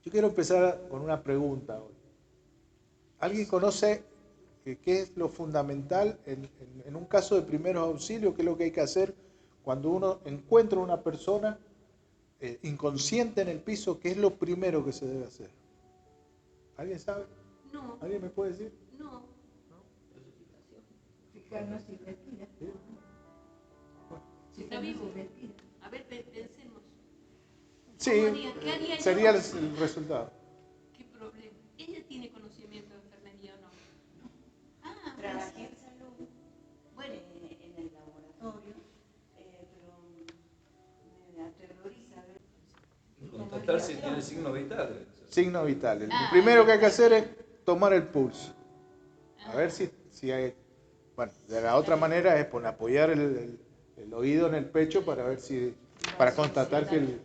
Yo quiero empezar con una pregunta hoy. ¿Alguien conoce qué es lo fundamental en un caso de primeros auxilios? ¿Qué es lo que hay que hacer cuando uno encuentra a una persona inconsciente en el piso? ¿Qué es lo primero que se debe hacer? ¿Alguien sabe? No. ¿Alguien me puede decir? No. Fijarnos si respira. ¿Sí? Si está vivo. A ver, pensemos. Sí, ¿Qué haría yo? sería el resultado. ¿Qué problema? ¿Ella tiene conocimiento de enfermería o no? Ah, Trabajé en salud, bueno, en el laboratorio, pero me aterroriza ver. Constatar si tiene signos vitales. Signos vitales. Lo primero que hay que hacer es tomar el pulso. A ver si hay... Bueno, de la otra manera es apoyar el oído en el pecho para ver si... para constatar que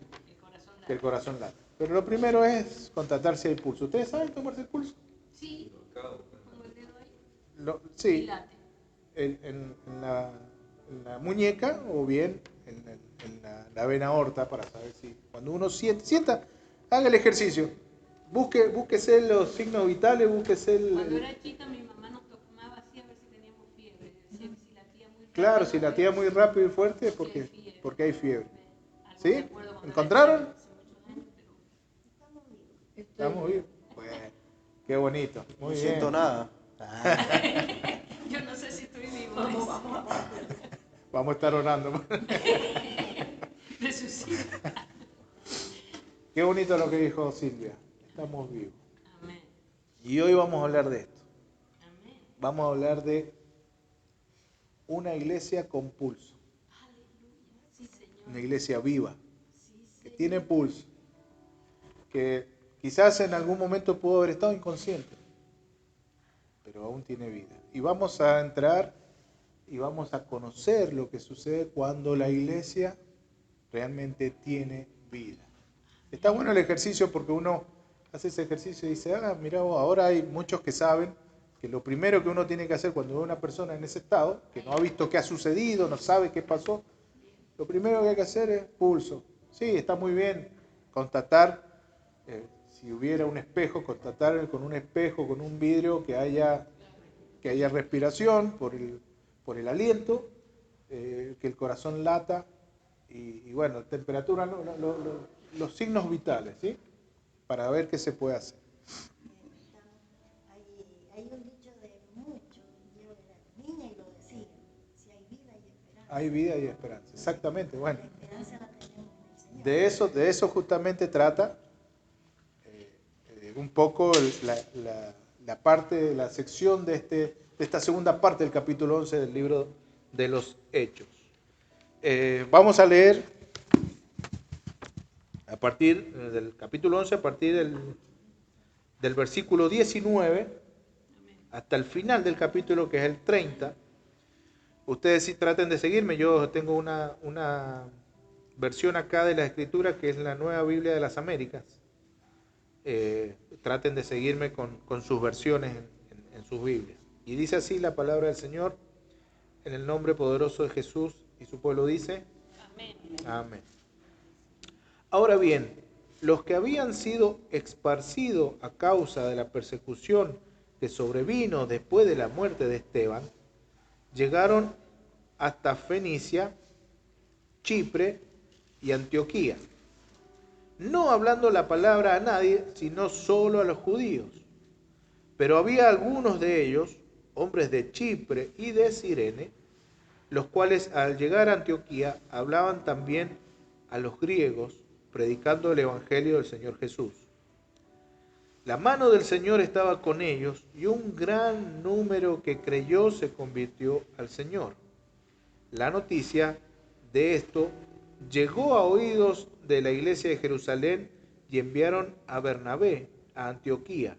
el corazón late. Pero lo primero es constatar si hay pulso. ¿Ustedes saben tomarse el pulso? Sí. Pongo el dedo ahí. Sí. Y late. En la muñeca o bien en la vena aorta para saber si... Cuando uno sienta, haga el ejercicio. Búsquese los signos vitales, búsquese Cuando era chica mi mamá nos tomaba así a ver si teníamos fiebre. Decía que si latía muy rápido. Claro, si latía muy rápido y fuerte es porque hay fiebre. ¿Sí? ¿Encontraron? Estamos vivos. Bueno, qué bonito. Muy No bien. siento nada. Yo no sé si estoy vivo. Vamos a estar orando. Resucita. Qué bonito lo que dijo Silvia. Estamos vivos. Amén. Y hoy vamos a hablar de esto. Amén. Vamos a hablar de una iglesia con pulso. Aleluya. Sí, Señor. Una iglesia viva, Sí, que Señor. tiene pulso, que quizás en algún momento pudo haber estado inconsciente, pero aún tiene vida. Y vamos a entrar y vamos a conocer lo que sucede cuando la iglesia realmente tiene vida. Está bueno el ejercicio porque uno hace ese ejercicio y dice, mira vos, ahora hay muchos que saben que lo primero que uno tiene que hacer cuando ve a una persona en ese estado, que no ha visto qué ha sucedido, no sabe qué pasó, lo primero que hay que hacer es pulso. Sí, está muy bien constatar, si hubiera un espejo, constatar con un espejo, con un vidrio, que haya respiración por el aliento, que el corazón lata y bueno, temperatura, los signos vitales, ¿sí? Para ver qué se puede hacer. Hay un dicho de muchos, niña y lo decía, si hay vida y esperanza. Hay vida y esperanza, exactamente, bueno. La esperanza la tenemos en el Señor. De eso justamente trata un poco la parte de la sección de esta segunda parte del capítulo 11 del libro de los Hechos. Vamos a leer a partir del capítulo 11, a partir del versículo 19 hasta el final del capítulo, que es el 30. Ustedes sí traten de seguirme. Yo tengo una versión acá de la Escritura que es la Nueva Biblia de las Américas. Traten de seguirme con sus versiones en sus Biblias. Y dice así la palabra del Señor, en el nombre poderoso de Jesús, y su pueblo dice, Amén. amén. Ahora bien, los que habían sido esparcidos a causa de la persecución que sobrevino después de la muerte de Esteban, llegaron hasta Fenicia, Chipre y Antioquía, no hablando la palabra a nadie, sino solo a los judíos. Pero había algunos de ellos, hombres de Chipre y de Cirene, los cuales al llegar a Antioquía hablaban también a los griegos, predicando el evangelio del Señor Jesús. La mano del Señor estaba con ellos y un gran número que creyó se convirtió al Señor. La noticia de esto llegó a oídos de la iglesia de Jerusalén y enviaron a Bernabé a Antioquía,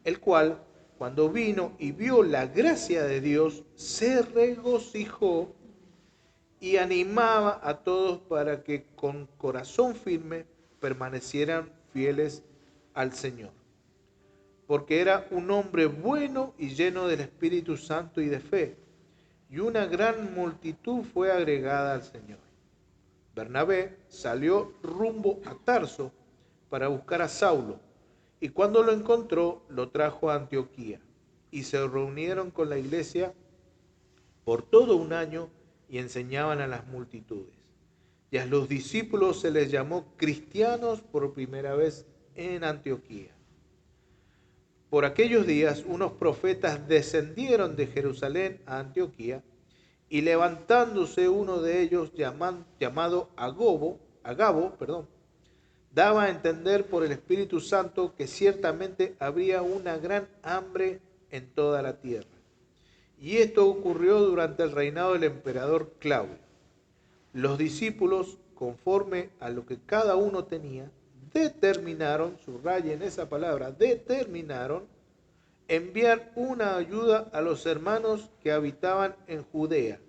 el cual, cuando vino y vio la gracia de Dios, se regocijó y animaba a todos para que con corazón firme permanecieran fieles al Señor. Porque era un hombre bueno y lleno del Espíritu Santo y de fe, y una gran multitud fue agregada al Señor. Bernabé salió rumbo a Tarso para buscar a Saulo, Y cuando lo encontró, lo trajo a Antioquía. Y se reunieron con la iglesia por todo un año y enseñaban a las multitudes. Y a los discípulos se les llamó cristianos por primera vez en Antioquía. Por aquellos días unos profetas descendieron de Jerusalén a Antioquía, y levantándose uno de ellos llamado Agabo, daba a entender por el Espíritu Santo que ciertamente habría una gran hambre en toda la tierra. Y esto ocurrió durante el reinado del emperador Claudio. Los discípulos, conforme a lo que cada uno tenía, determinaron, subrayen esa palabra, determinaron enviar una ayuda a los hermanos que habitaban en Judea.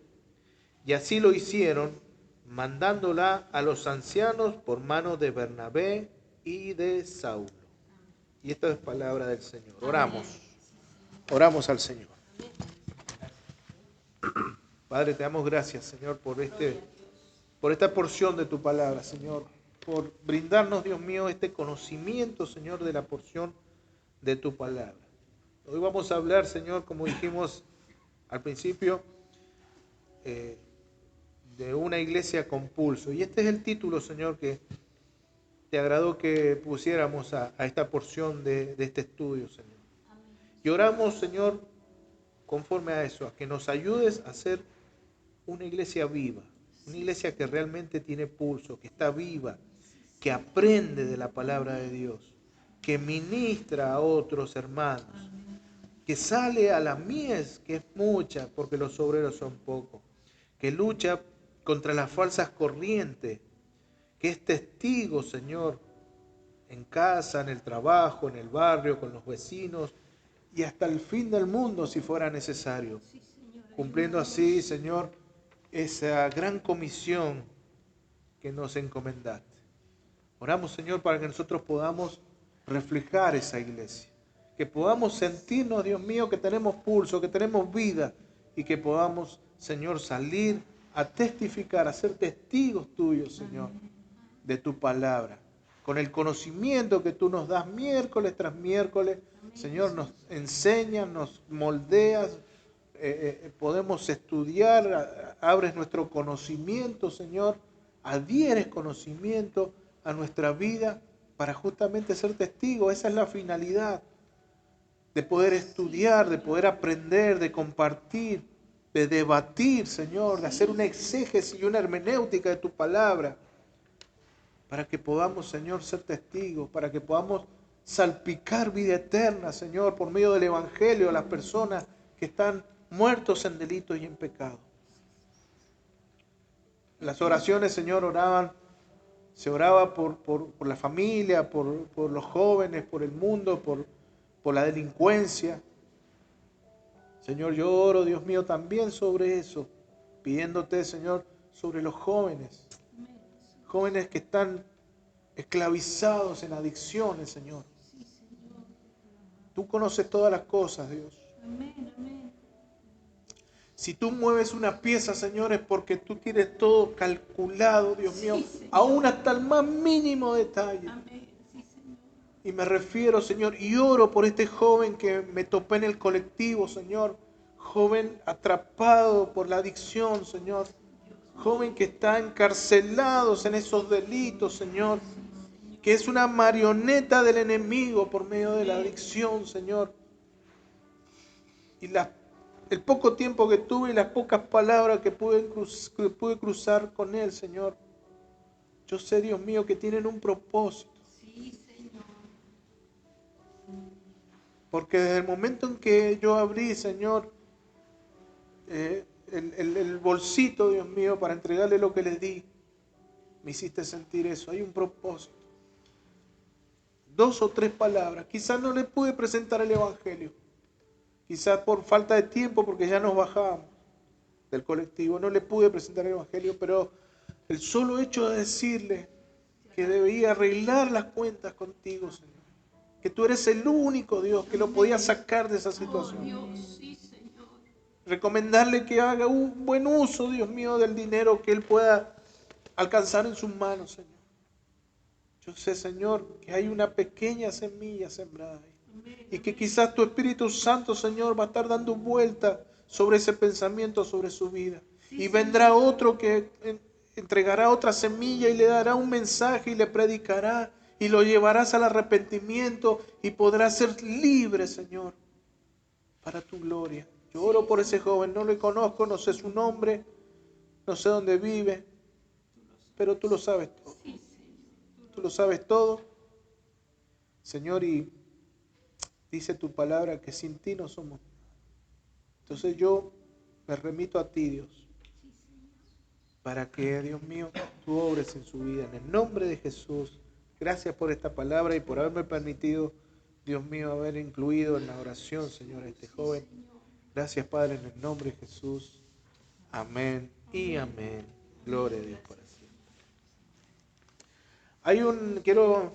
Y así lo hicieron, mandándola a los ancianos por mano de Bernabé y de Saulo. Y esta es palabra del Señor. Oramos. Oramos al Señor. Padre, te damos gracias, Señor, por esta porción de tu palabra, Señor. Por brindarnos, Dios mío, este conocimiento, Señor, de la porción de tu palabra. Hoy vamos a hablar, Señor, como dijimos al principio, de una iglesia con pulso. Y este es el título, Señor, que te agradó que pusiéramos a esta porción de este estudio, Señor. Y oramos, Señor, conforme a eso, a que nos ayudes a ser una iglesia viva, una iglesia que realmente tiene pulso, que está viva, que aprende de la palabra de Dios, que ministra a otros hermanos, que sale a la mies, que es mucha, porque los obreros son pocos, que lucha contra las falsas corrientes, que es testigo, Señor, en casa, en el trabajo, en el barrio, con los vecinos y hasta el fin del mundo si fuera necesario, cumpliendo así, Señor, esa gran comisión que nos encomendaste. Oramos, Señor, para que nosotros podamos reflejar esa iglesia, que podamos sentirnos, Dios mío, que tenemos pulso, que tenemos vida y que podamos, Señor, salir a testificar, a ser testigos tuyos, Señor, de tu palabra, con el conocimiento que tú nos das miércoles tras miércoles. Señor, nos enseñas, nos moldeas, podemos estudiar, abres nuestro conocimiento, Señor, adhieres conocimiento a nuestra vida para justamente ser testigos. Esa es la finalidad, de poder estudiar, de poder aprender, de compartir, de debatir, Señor, de hacer una exégesis y una hermenéutica de tu palabra, para que podamos, Señor, ser testigos, para que podamos salpicar vida eterna, Señor, por medio del Evangelio a las personas que están muertos en delitos y en pecado. Las oraciones, Señor, se oraba por la familia, por los jóvenes, por el mundo, por la delincuencia. Señor, yo oro, Dios mío, también sobre eso, pidiéndote, Señor, sobre los jóvenes. Jóvenes que están esclavizados en adicciones, Señor. Tú conoces todas las cosas, Dios. Si tú mueves una pieza, Señor, es porque tú tienes todo calculado, Dios mío, aún hasta el más mínimo detalle. Y me refiero, Señor, y oro por este joven que me topé en el colectivo, Señor. Joven atrapado por la adicción, Señor. Joven que está encarcelado en esos delitos, Señor. Que es una marioneta del enemigo por medio de la adicción, Señor. Y el poco tiempo que tuve y las pocas palabras que pude cruzar con él, Señor. Yo sé, Dios mío, que tienen un propósito. Porque desde el momento en que yo abrí, Señor, el bolsito, Dios mío, para entregarle lo que le di, me hiciste sentir eso. Hay un propósito. 2 o 3 palabras. Quizás no le pude presentar el Evangelio. Quizás por falta de tiempo, porque ya nos bajábamos del colectivo. No le pude presentar el Evangelio, pero el solo hecho de decirle que debía arreglar las cuentas contigo, Señor. Que tú eres el único Dios que lo podía sacar de esa situación. Recomendarle que haga un buen uso, Dios mío, del dinero que él pueda alcanzar en sus manos, Señor. Yo sé, Señor, que hay una pequeña semilla sembrada ahí. Amén. Y que quizás tu Espíritu Santo, Señor, va a estar dando vuelta sobre ese pensamiento, sobre su vida. Y vendrá otro que entregará otra semilla y le dará un mensaje y le predicará y lo llevarás al arrepentimiento y podrás ser libre, Señor, para tu gloria. Yo oro por ese joven, no le conozco, no sé su nombre, no sé dónde vive, pero tú lo sabes todo. Sí, Señor. Tú lo sabes todo, Señor, y dice tu palabra que sin ti no somos nada. Entonces yo me remito a ti, Dios, para que, Dios mío, tú obres en su vida. En el nombre de Jesús, gracias por esta palabra y por haberme permitido, Dios mío, haber incluido en la oración, Señor, a este joven. Gracias, Padre, en el nombre de Jesús. Amén y amén. Gloria a Dios para siempre. Quiero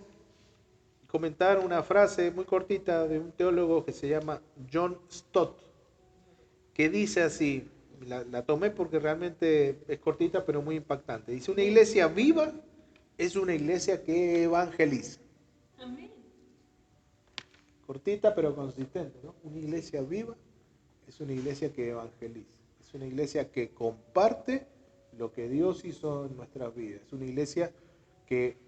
comentar una frase muy cortita de un teólogo que se llama John Stott, que dice así, la tomé porque realmente es cortita pero muy impactante. Dice, una iglesia viva es una iglesia que evangeliza. Amén. Cortita pero consistente, ¿no? Una iglesia viva es una iglesia que evangeliza. Es una iglesia que comparte lo que Dios hizo en nuestras vidas. Es una iglesia que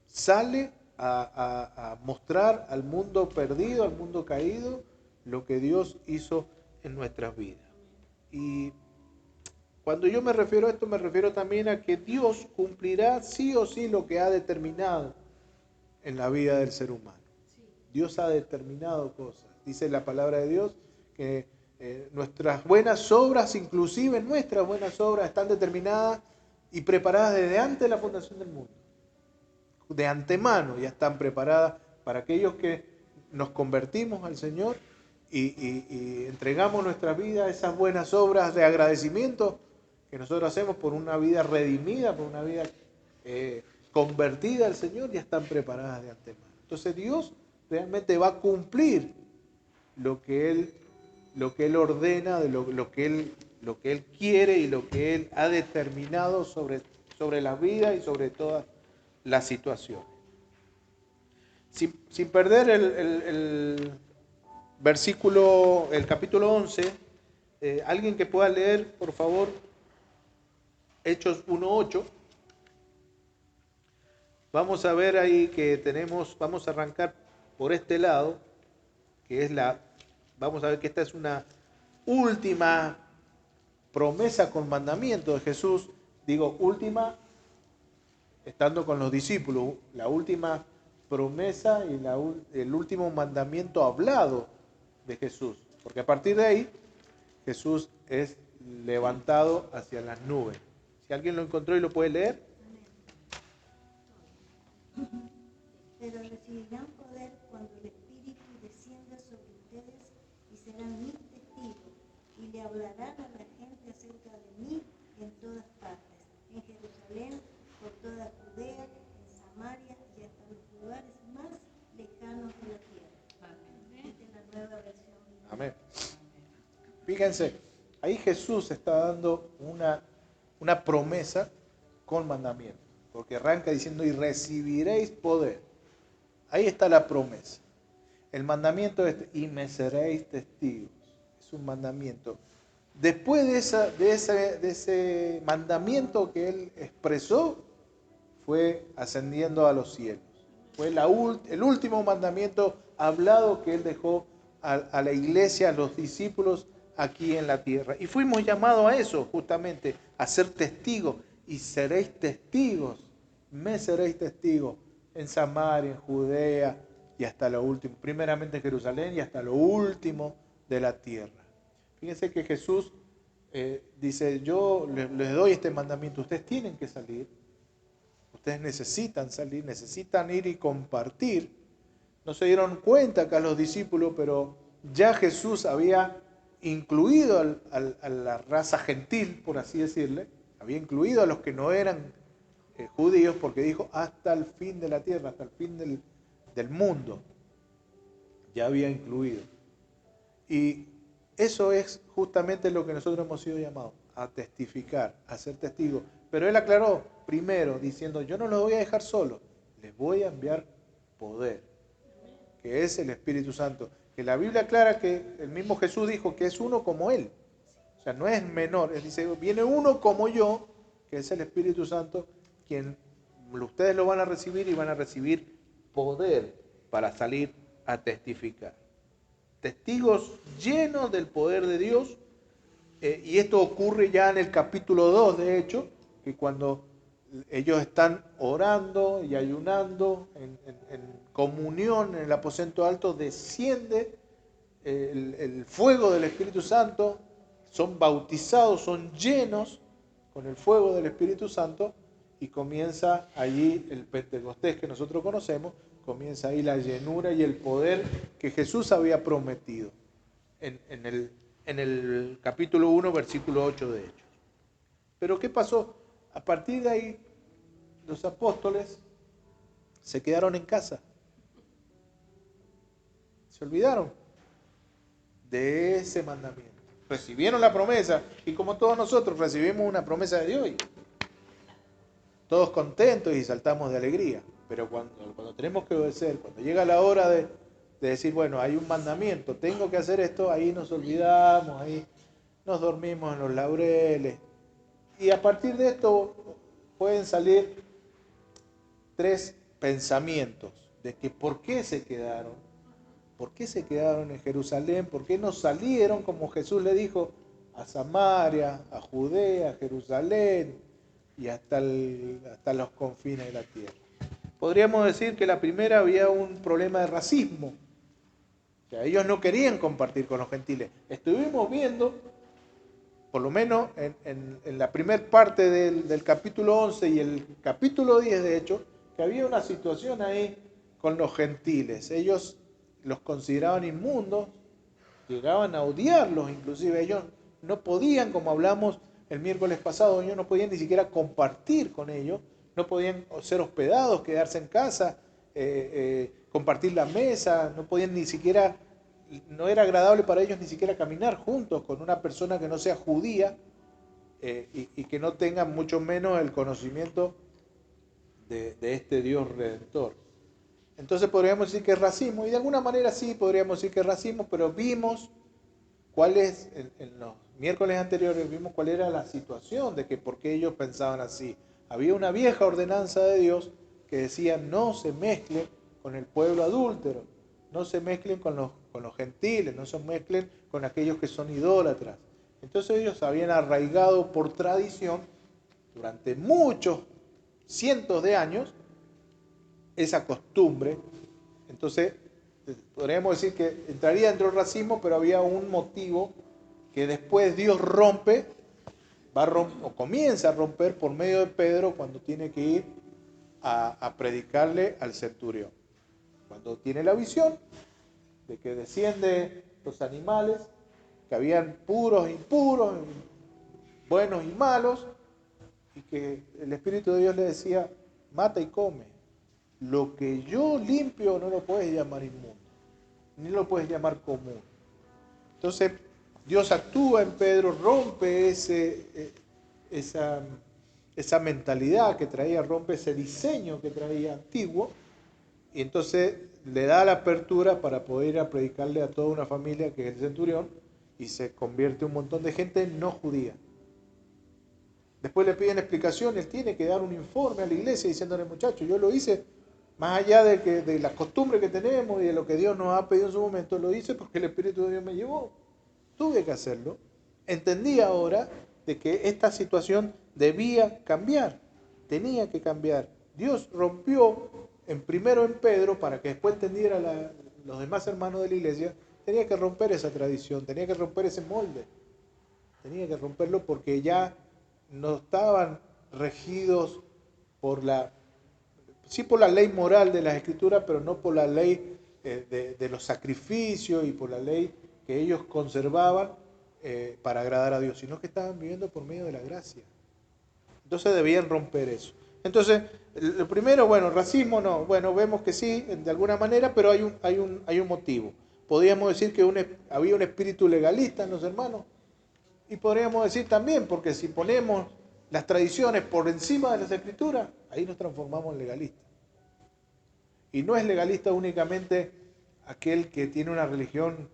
sale a mostrar al mundo perdido, al mundo caído, lo que Dios hizo en nuestras vidas. Y cuando yo me refiero a esto, me refiero también a que Dios cumplirá sí o sí lo que ha determinado en la vida del ser humano. Dios ha determinado cosas. Dice la palabra de Dios que nuestras buenas obras, inclusive nuestras buenas obras, están determinadas y preparadas desde antes de la fundación del mundo. De antemano ya están preparadas para aquellos que nos convertimos al Señor y entregamos nuestra vida, esas buenas obras de agradecimiento que nosotros hacemos por una vida redimida, por una vida convertida al Señor, ya están preparadas de antemano. Entonces Dios realmente va a cumplir lo que Él ordena, de lo que Él quiere y lo que Él ha determinado sobre la vida y sobre todas las situaciones. Sin perder el versículo, el capítulo 11, alguien que pueda leer, por favor, Hechos 1:8. Vamos a ver ahí que vamos a arrancar por este lado, que es vamos a ver que esta es una última promesa con mandamiento de Jesús. Digo, última, estando con los discípulos, la última promesa y el último mandamiento hablado de Jesús. Porque a partir de ahí, Jesús es levantado hacia las nubes. Si alguien lo encontró y lo puede leer. Pero recibirán poder cuando el Espíritu descienda sobre ustedes y serán mis testigos y le hablarán a la gente acerca de mí en todas partes, en Jerusalén, por toda Judea, en Samaria y hasta los lugares más lejanos de la tierra. Esta es la nueva versión. Amén. Fíjense, ahí Jesús está dando una promesa con mandamiento, porque arranca diciendo y recibiréis poder. Ahí está la promesa. El mandamiento es y me seréis testigos. Es un mandamiento. Después de ese mandamiento que él expresó, fue ascendiendo a los cielos. Fue el último mandamiento hablado que él dejó a la iglesia, a los discípulos aquí en la tierra. Y fuimos llamados a eso, justamente, a ser testigos. Y seréis testigos, me seréis testigos en Samaria, en Judea y hasta lo último, primeramente en Jerusalén y hasta lo último de la tierra. Fíjense que Jesús dice, yo les doy este mandamiento, ustedes tienen que salir, ustedes necesitan salir, necesitan ir y compartir. No se dieron cuenta acá los discípulos, pero ya Jesús había incluido a la raza gentil, por así decirle, había incluido a los que no eran judíos, porque dijo hasta el fin de la tierra, hasta el fin del mundo, ya había incluido. Y eso es justamente lo que nosotros hemos sido llamados, a testificar, a ser testigos. Pero él aclaró primero diciendo, yo no los voy a dejar solos, les voy a enviar poder, que es el Espíritu Santo. Que la Biblia aclara que el mismo Jesús dijo que es uno como Él. O sea, no es menor. Él dice, viene uno como yo, que es el Espíritu Santo, quien ustedes lo van a recibir y van a recibir poder para salir a testificar. Testigos llenos del poder de Dios. Y esto ocurre ya en el capítulo 2, de hecho, que cuando ellos están orando y ayunando en comunión en el aposento alto, desciende el fuego del Espíritu Santo, son bautizados, son llenos con el fuego del Espíritu Santo y comienza allí el Pentecostés que nosotros conocemos, comienza ahí la llenura y el poder que Jesús había prometido en el capítulo 1, versículo 8 de Hechos. Pero ¿qué pasó? A partir de ahí, los apóstoles se quedaron en casa. Se olvidaron de ese mandamiento. Recibieron la promesa y como todos nosotros recibimos una promesa de Dios, todos contentos y saltamos de alegría. Pero cuando tenemos que obedecer, cuando llega la hora de decir, bueno, hay un mandamiento, tengo que hacer esto, ahí nos olvidamos, ahí nos dormimos en los laureles. Y a partir de esto pueden salir 3 pensamientos de que por qué se quedaron en Jerusalén, por qué no salieron, como Jesús le dijo, a Samaria, a Judea, a Jerusalén y hasta los confines de la tierra. Podríamos decir que la primera había un problema de racismo. O sea, ellos no querían compartir con los gentiles. Estuvimos viendo, por lo menos en la primera parte del capítulo 11 y el capítulo 10 de hecho, que había una situación ahí con los gentiles. Ellos los consideraban inmundos, llegaban a odiarlos, inclusive ellos no podían, como hablamos el miércoles pasado, ellos no podían ni siquiera compartir con ellos, no podían ser hospedados, quedarse en casa, compartir la mesa, no podían ni siquiera, no era agradable para ellos ni siquiera caminar juntos con una persona que no sea judía y que no tenga mucho menos el conocimiento de este Dios redentor. Entonces podríamos decir que es racismo, y de alguna manera sí podríamos decir que es racismo, pero vimos cuál es, en los miércoles anteriores vimos cuál era la situación de que por qué ellos pensaban así. Había una vieja ordenanza de Dios que decía no se mezclen con el pueblo adúltero, no se mezclen con los gentiles, no se mezclen con aquellos que son idólatras. Entonces ellos habían arraigado por tradición durante muchos cientos de años esa costumbre. Entonces podríamos decir que entraría dentro del racismo, pero había un motivo que después Dios rompe, o comienza a romper por medio de Pedro cuando tiene que ir a predicarle al centurión. Cuando tiene la visión de que descienden los animales, que habían puros e impuros, buenos y malos, y que el Espíritu de Dios le decía, mata y come. Lo que yo limpio no lo puedes llamar inmundo, ni lo puedes llamar común. Entonces, Dios actúa en Pedro, rompe esa mentalidad que traía, rompe ese diseño que traía antiguo, y entonces le da la apertura para poder ir a predicarle a toda una familia que es el centurión, y se convierte un montón de gente no judía. Después le piden explicación, él tiene que dar un informe a la iglesia diciéndole, muchachos, yo lo hice más allá de la costumbre que tenemos y de lo que Dios nos ha pedido en su momento, lo hice porque el Espíritu de Dios me llevó. Tuve que hacerlo. Entendí ahora de que esta situación debía cambiar, tenía que cambiar. Dios rompió primero en Pedro para que después entendiera los demás hermanos de la iglesia, tenía que romper esa tradición, tenía que romper ese molde, tenía que romperlo porque ya no estaban regidos por la ley moral de las Escrituras, pero no por la ley de los sacrificios y por la ley que ellos conservaban para agradar a Dios, sino que estaban viviendo por medio de la gracia. Entonces debían romper eso. Entonces, lo primero, bueno, racismo no, bueno, vemos que sí, de alguna manera, pero hay un motivo. Podríamos decir que había un espíritu legalista en los hermanos, y podríamos decir también, porque si ponemos las tradiciones por encima de las Escrituras, ahí nos transformamos en legalistas. Y no es legalista únicamente aquel que tiene una religión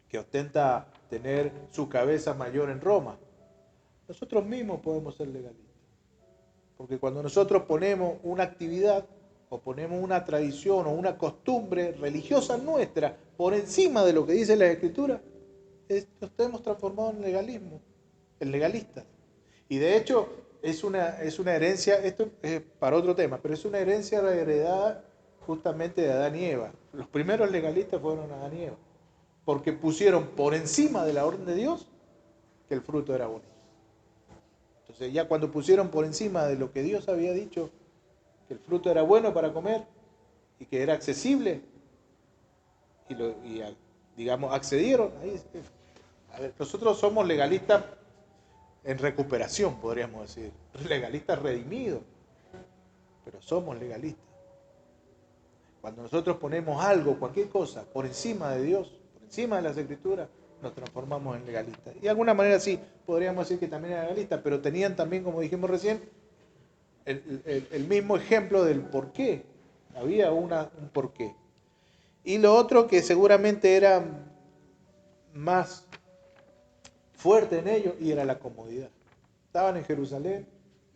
que ostenta tener su cabeza mayor en Roma. Nosotros mismos podemos ser legalistas. Porque cuando nosotros ponemos una actividad o ponemos una tradición o una costumbre religiosa nuestra por encima de lo que dice la Escritura, nos hemos transformado en legalismo, en legalistas. Y de hecho es una herencia, esto es para otro tema, pero es una herencia heredada justamente de Adán y Eva. Los primeros legalistas fueron Adán y Eva, porque pusieron por encima de la orden de Dios que el fruto era bonito. Entonces ya cuando pusieron por encima de lo que Dios había dicho, que el fruto era bueno para comer y que era accesible, digamos, accedieron. A ver, nosotros somos legalistas en recuperación, podríamos decir, legalistas redimidos, pero somos legalistas. Cuando nosotros ponemos algo, cualquier cosa, por encima de Dios, por encima de las Escrituras, nos transformamos en legalistas. Y de alguna manera sí, podríamos decir que también eran legalistas, pero tenían también, como dijimos recién, el mismo ejemplo del por qué. Había un porqué. Y lo otro que seguramente era más fuerte en ellos, y era la comodidad. Estaban en Jerusalén,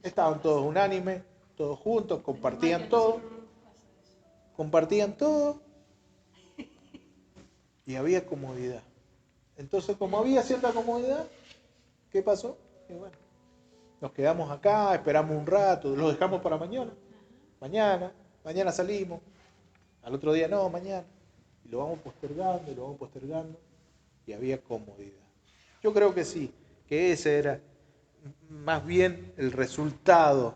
estaban todos unánimes, todos juntos, compartían todo, y había comodidad. Entonces, como había cierta comodidad, ¿qué pasó? Y bueno, nos quedamos acá, esperamos un rato, lo dejamos para mañana. Mañana salimos, al otro día no, mañana. Y lo vamos postergando, y había comodidad. Yo creo que sí, que ese era más bien el resultado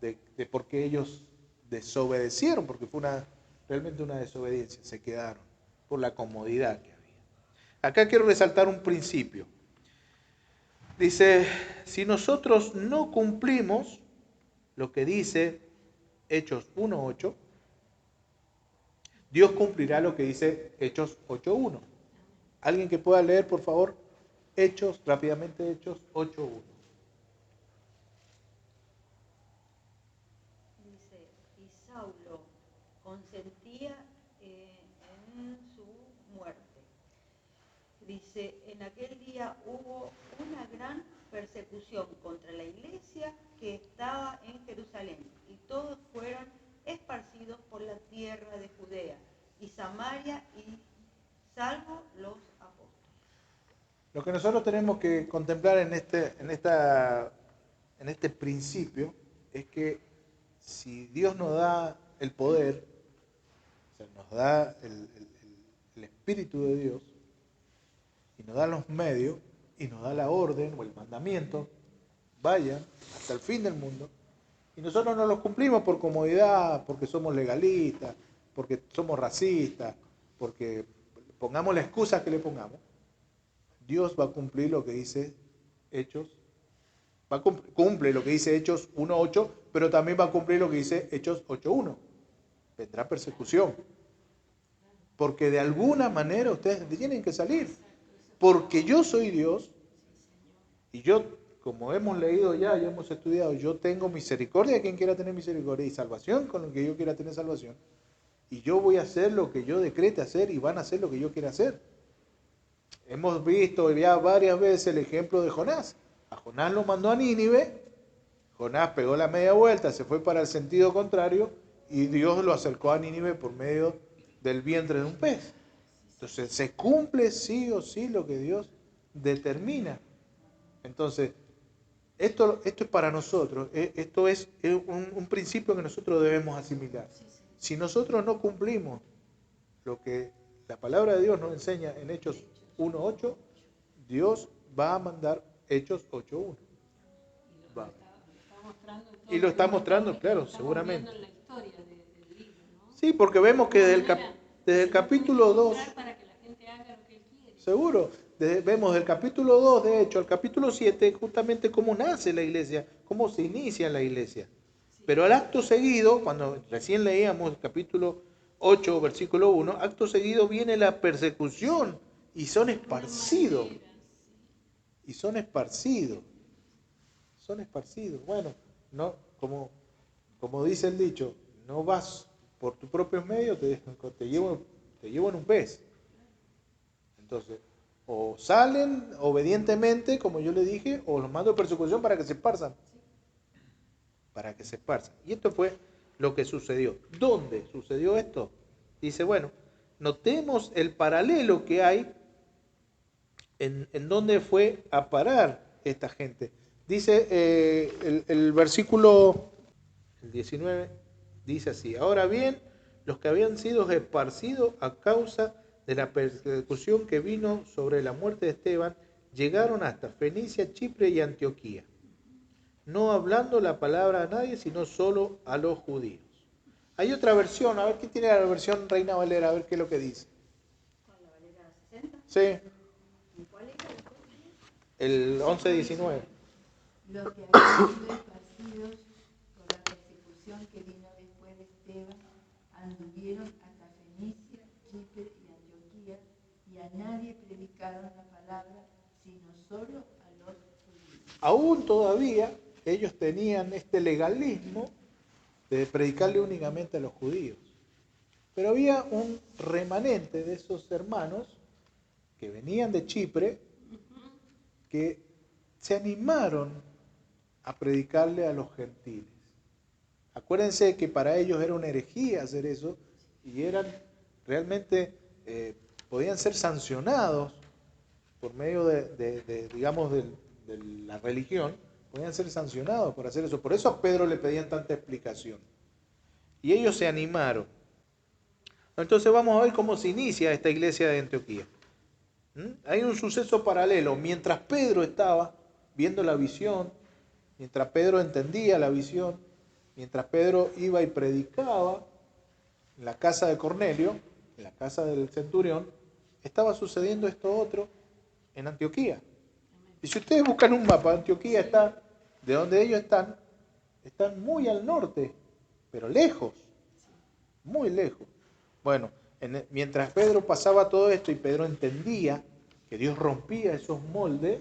de por qué ellos desobedecieron, porque fue realmente una desobediencia, se quedaron por la comodidad que había. Acá quiero resaltar un principio. Dice, si nosotros no cumplimos lo que dice Hechos 1:8, Dios cumplirá lo que dice Hechos 8:1. ¿Alguien que pueda leer, por favor, rápidamente Hechos 8:1? Dice, y Saulo consentía en su muerte. Dice, en aquel día hubo una gran persecución contra la iglesia que estaba en Jerusalén, y todos fueron esparcidos por la tierra de Judea y Samaria, y salvo los apóstoles. Lo que nosotros tenemos que contemplar en este principio es que si Dios nos da el poder, o sea, nos da el Espíritu de Dios, y nos da los medios, y nos da la orden o el mandamiento, vayan hasta el fin del mundo, y nosotros no los cumplimos por comodidad, porque somos legalistas, porque somos racistas, porque pongamos la excusa que le pongamos, Dios va a cumplir lo que dice Hechos, cumple lo que dice Hechos 1:8, pero también va a cumplir lo que dice Hechos 8:1. Vendrá persecución. Porque de alguna manera ustedes tienen que salir. Porque yo soy Dios, y yo, como hemos leído ya y hemos estudiado, yo tengo misericordia de quien quiera tener misericordia y salvación con el que yo quiera tener salvación. Y yo voy a hacer lo que yo decrete hacer y van a hacer lo que yo quiera hacer. Hemos visto ya varias veces el ejemplo de Jonás. A Jonás lo mandó a Nínive, Jonás pegó la media vuelta, se fue para el sentido contrario y Dios lo acercó a Nínive por medio del vientre de un pez. Entonces se cumple sí o sí lo que Dios determina. Entonces, esto es para nosotros, esto es un principio que nosotros debemos asimilar. Si nosotros no cumplimos lo que la palabra de Dios nos enseña en Hechos 1:8, Dios va a mandar Hechos 8:1. Y lo está mostrando, claro, seguramente. En la historia del libro, ¿no? Sí, porque vemos que desde el capítulo 2, para que la gente haga lo que él quiere. seguro, vemos del capítulo 2, de hecho, al capítulo 7, justamente cómo nace la iglesia, cómo se inicia la iglesia. Pero al acto seguido, cuando recién leíamos el capítulo 8, versículo 1, acto seguido viene la persecución y son esparcidos. Y son esparcidos. Son esparcidos. Bueno, no, como dice el dicho, no vas por tus propios medios te llevo en un pez. Entonces, o salen obedientemente, como yo le dije, o los mando de persecución para que se esparzan. Para que se esparzan. Y esto fue lo que sucedió. ¿Dónde sucedió esto? Dice, bueno, notemos el paralelo que hay en dónde fue a parar esta gente. Dice el versículo el 19, dice así: ahora bien, los que habían sido esparcidos a causa de la persecución que vino sobre la muerte de Esteban, llegaron hasta Fenicia, Chipre y Antioquía, no hablando la palabra a nadie, sino solo a los judíos. Hay otra versión, a ver qué tiene la versión Reina Valera, a ver qué es lo que dice. ¿Con la Valera 60? Sí, ¿Y cuál era? el 11-19. Los que habían sido esparcidos por la persecución que vino después de Esteban, anduvieron hasta Fenicia, Chipre y Antioquía, y a nadie predicaron la palabra, sino solo a los judíos. Aún todavía ellos tenían este legalismo de predicarle únicamente a los judíos. Pero había un remanente de esos hermanos que venían de Chipre que se animaron a predicarle a los gentiles. Acuérdense que para ellos era una herejía hacer eso y eran realmente, podían ser sancionados por medio digamos, de la religión, podían ser sancionados por hacer eso. Por eso a Pedro le pedían tanta explicación. Y ellos se animaron. Entonces vamos a ver cómo se inicia esta iglesia de Antioquía. Hay un suceso paralelo. Mientras Pedro estaba viendo la visión, mientras Pedro entendía la visión, mientras Pedro iba y predicaba en la casa de Cornelio, en la casa del centurión, estaba sucediendo esto otro en Antioquía. Y si ustedes buscan un mapa, Antioquía está, de donde ellos están muy al norte, pero lejos, muy lejos. Bueno, mientras Pedro pasaba todo esto y Pedro entendía que Dios rompía esos moldes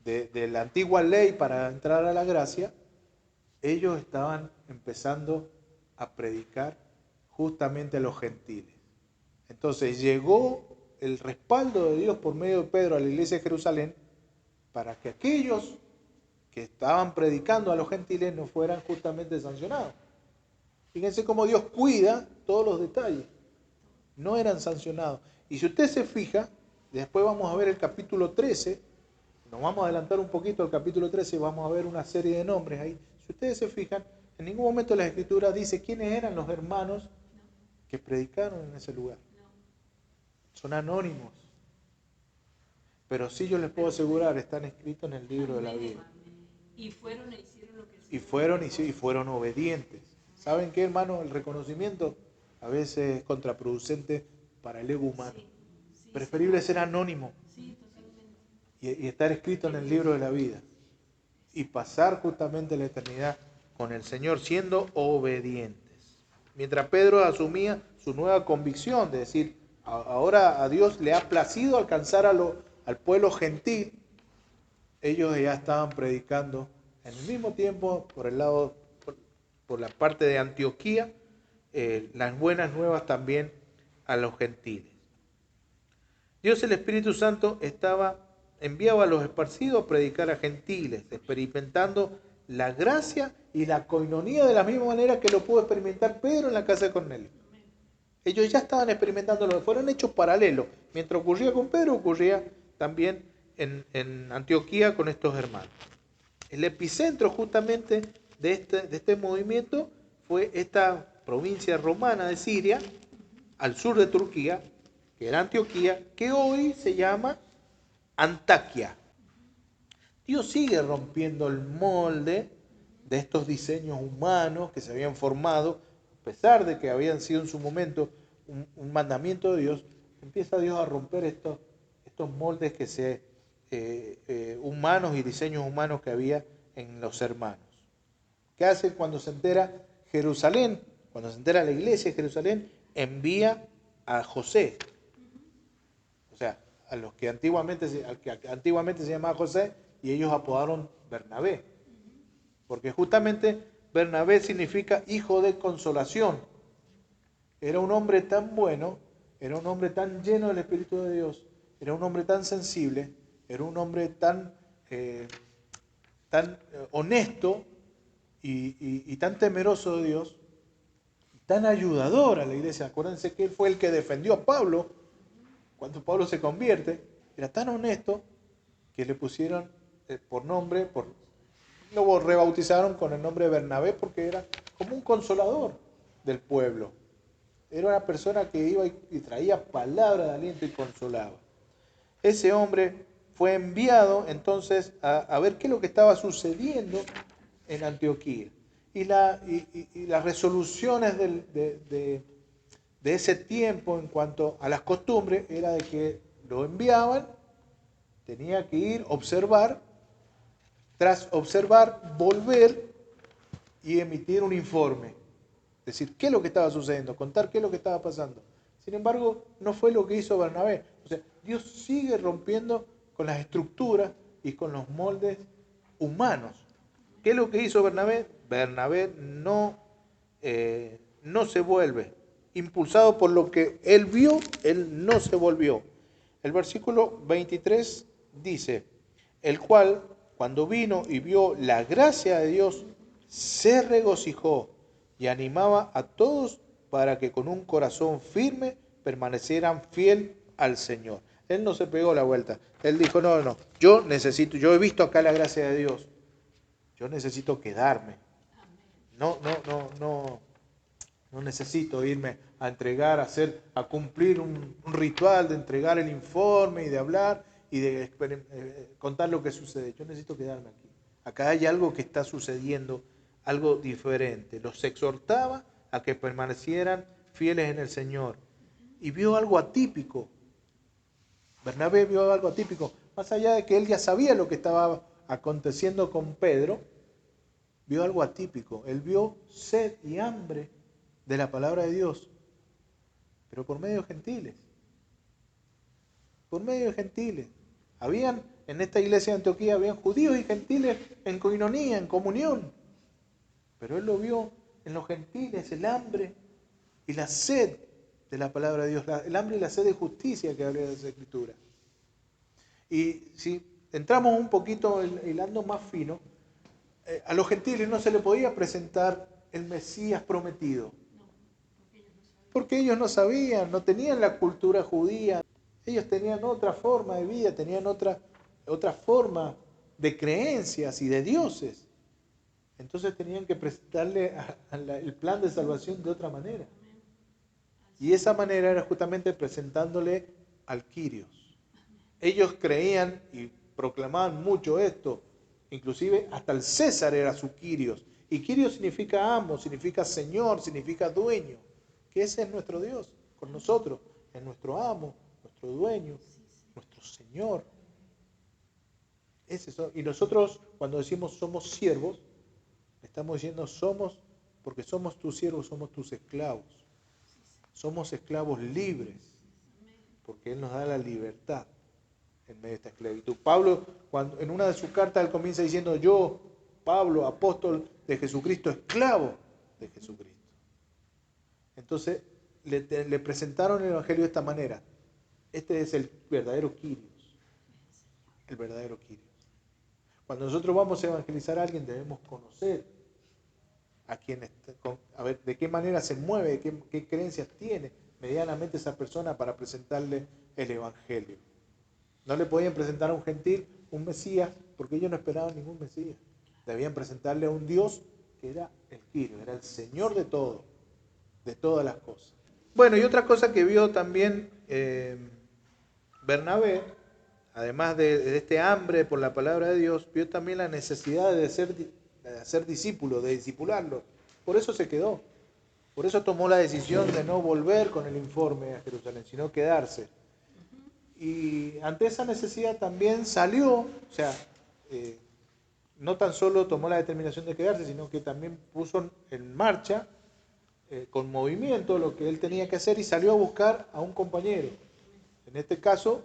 de la antigua ley para entrar a la gracia, ellos estaban empezando a predicar justamente a los gentiles. Entonces llegó el respaldo de Dios por medio de Pedro a la iglesia de Jerusalén para que aquellos que estaban predicando a los gentiles no fueran justamente sancionados. Fíjense cómo Dios cuida todos los detalles. No eran sancionados. Y si usted se fija, después vamos a ver el capítulo 13, nos vamos a adelantar un poquito al capítulo 13 y vamos a ver una serie de nombres ahí. Si ustedes se fijan, en ningún momento la Escritura dice quiénes eran los hermanos que predicaron en ese lugar. Son anónimos. Pero sí yo les puedo asegurar, están escritos en el libro de la vida. Y fueron e hicieron lo que el Y Señor fueron obedientes. ¿Saben qué, hermano? El reconocimiento a veces es contraproducente para el ego humano. Preferible ser anónimo Sí, totalmente. y estar escrito en el libro de la vida. Y pasar justamente la eternidad con el Señor siendo obedientes. Mientras Pedro asumía su nueva convicción de decir, ahora a Dios le ha placido alcanzar al pueblo gentil, ellos ya estaban predicando en el mismo tiempo por la parte de Antioquía, las buenas nuevas también a los gentiles. Dios el Espíritu Santo enviaba a los esparcidos a predicar a gentiles, experimentando la gracia y la coinonía de la misma manera que lo pudo experimentar Pedro en la casa de Cornelio. Ellos ya estaban experimentándolo, fueron hechos paralelos. Mientras ocurría con Pedro, ocurría también en Antioquía con estos hermanos. El epicentro justamente de este movimiento fue esta provincia romana de Siria, al sur de Turquía, que era Antioquía, que hoy se llama Antaquia. Dios sigue rompiendo el molde de estos diseños humanos que se habían formado, a pesar de que habían sido en su momento un mandamiento de Dios. Empieza Dios a romper estos moldes humanos y diseños humanos que había en los hermanos. ¿Qué hace cuando se entera Jerusalén? Cuando se entera la iglesia de Jerusalén, envía a José. O sea, al que antiguamente se llamaba José, y ellos apodaron Bernabé. Porque justamente Bernabé significa hijo de consolación. Era un hombre tan bueno, era un hombre tan lleno del Espíritu de Dios, era un hombre tan sensible, era un hombre tan honesto y tan temeroso de Dios, tan ayudador a la iglesia. Acuérdense que él fue el que defendió a Pablo cuando Pablo se convierte. Era tan honesto que le pusieron por nombre, luego rebautizaron con el nombre de Bernabé porque era como un consolador del pueblo. Era una persona que iba y traía palabras de aliento y consolaba. Ese hombre fue enviado entonces a ver qué es lo que estaba sucediendo en Antioquía. Y las resoluciones de ese tiempo en cuanto a las costumbres era de que lo enviaban, tenía que ir, observar, tras observar, volver y emitir un informe. Decir qué es lo que estaba sucediendo, contar qué es lo que estaba pasando. Sin embargo, no fue lo que hizo Bernabé. O sea, Dios sigue rompiendo con las estructuras y con los moldes humanos. ¿Qué es lo que hizo Bernabé? Bernabé no se vuelve. Impulsado por lo que él vio, él no se volvió. El versículo 23 dice, el cual, cuando vino y vio la gracia de Dios, se regocijó y animaba a todos para que con un corazón firme permanecieran fiel al Señor. Él no se pegó la vuelta. Él dijo, no, yo he visto acá la gracia de Dios. Yo necesito quedarme. No necesito irme a entregar, a cumplir un ritual de entregar el informe y de hablar y de contar lo que sucede. Yo necesito quedarme aquí. Acá hay algo que está sucediendo, algo diferente. Los exhortaba a que permanecieran fieles en el Señor. Y vio algo atípico. Bernabé vio algo atípico. Más allá de que él ya sabía lo que estaba aconteciendo con Pedro, vio algo atípico. Él vio sed y hambre de la palabra de Dios, pero por medio de gentiles. Por medio de gentiles. En esta iglesia de Antioquía habían judíos y gentiles en coinonía, en comunión. Pero él lo vio en los gentiles, el hambre y la sed de la palabra de Dios, el hambre y la sed de justicia que habla de esa escritura. Y si entramos un poquito hilando más fino, a los gentiles no se le podía presentar el Mesías prometido. Porque ellos no sabían, no tenían la cultura judía. Ellos tenían otra forma de vida, tenían otra forma de creencias y de dioses. Entonces tenían que presentarle el plan de salvación de otra manera. Y esa manera era justamente presentándole al Kyrios. Ellos creían y proclamaban mucho esto. Inclusive hasta el César era su Kyrios. Y Kyrios significa amo, significa señor, significa dueño. Que ese es nuestro Dios con nosotros. Es nuestro amo, nuestro dueño, nuestro Señor. Y nosotros cuando decimos somos siervos, estamos diciendo porque somos tus siervos, somos tus esclavos. Somos esclavos libres, porque Él nos da la libertad en medio de esta esclavitud. Pablo, en una de sus cartas, él comienza diciendo, yo, Pablo, apóstol de Jesucristo, esclavo de Jesucristo. Entonces, le presentaron el Evangelio de esta manera. Este es el verdadero Kyrios. El verdadero Kyrios. Cuando nosotros vamos a evangelizar a alguien, debemos conocer a ver de qué manera se mueve, qué creencias tiene medianamente esa persona para presentarle el Evangelio. No le podían presentar a un gentil un Mesías porque ellos no esperaban ningún Mesías. Debían presentarle a un Dios que era el Kyrios, era el Señor de todo, de todas las cosas. Bueno, y otra cosa que vio también Bernabé, además de este hambre por la palabra de Dios, vio también la necesidad de hacer discípulos, de discipularlos. Por eso se quedó. Por eso tomó la decisión de no volver con el informe a Jerusalén, sino quedarse. Y ante esa necesidad también salió, o sea, no tan solo tomó la determinación de quedarse, sino que también puso en marcha, con movimiento, lo que él tenía que hacer y salió a buscar a un compañero. En este caso,